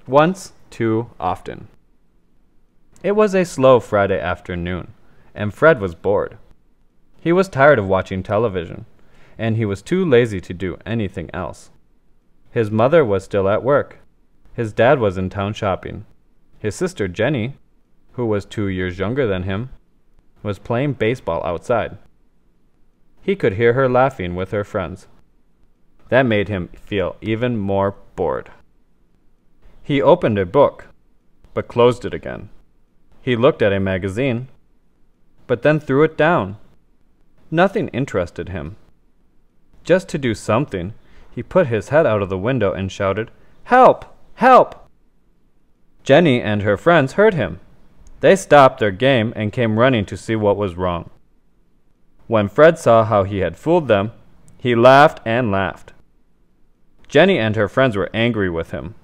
Once too often. It was a slow Friday afternoon, and Fred was bored. He was tired of watching television, and he was too lazy to do anything else. His mother was still at work. His dad was in town shopping. His sister Jenny, who was 2 years younger than him, was playing baseball outside. He could hear her laughing with her friends. That made him feel even more bored. He opened a book, but closed it again. He looked at a magazine, but then threw it down. Nothing interested him. Just to do something, he put his head out of the window and shouted, "Help! Help!" Jenny and her friends heard him. They stopped their game and came running to see what was wrong. When Fred saw how he had fooled them, he laughed and laughed. Jenny and her friends were angry with him.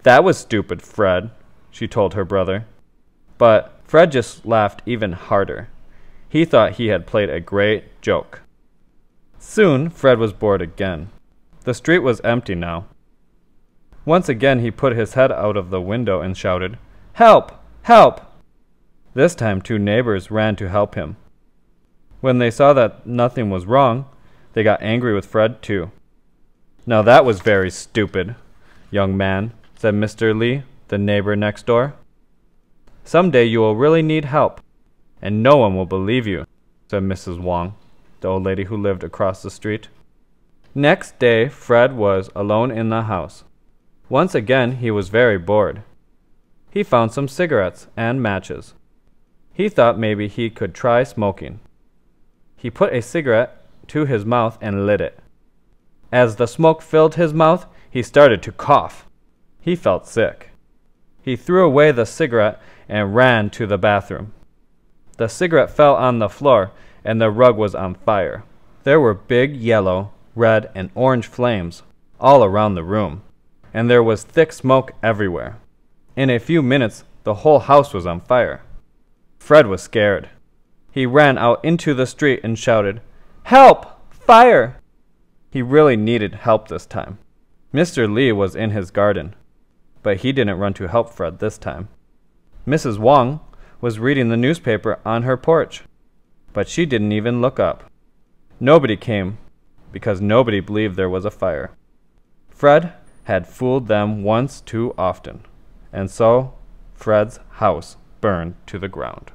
"That was stupid, Fred," she told her brother. But Fred just laughed even harder. He thought he had played a great joke. Soon, Fred was bored again. The street was empty now. Once again he put his head out of the window and shouted, "Help! Help!" This time 2 neighbors ran to help him. When they saw that nothing was wrong, they got angry with Fred too. "Now that was very stupid, young man," said Mr. Lee, the neighbor next door. "Someday you will really need help, and no one will believe you," said Mrs. Wong, the old lady who lived across the street. Next day, Fred was alone in the house. Once again, he was very bored. He found some cigarettes and matches. He thought maybe he could try smoking. He put a cigarette to his mouth and lit it. As the smoke filled his mouth, he started to cough. He felt sick. He threw away the cigarette and ran to the bathroom. The cigarette fell on the floor, and the rug was on fire. There were big yellow, red, and orange flames all around the room, and there was thick smoke everywhere. In a few minutes, the whole house was on fire. Fred was scared. He ran out into the street and shouted, "Help! Fire!" He really needed help this time. Mr. Lee was in his garden, but he didn't run to help Fred this time. Mrs. Wong was reading the newspaper on her porch, but she didn't even look up. Nobody came because nobody believed there was a fire. Fred had fooled them once too often, and so Fred's house burned to the ground.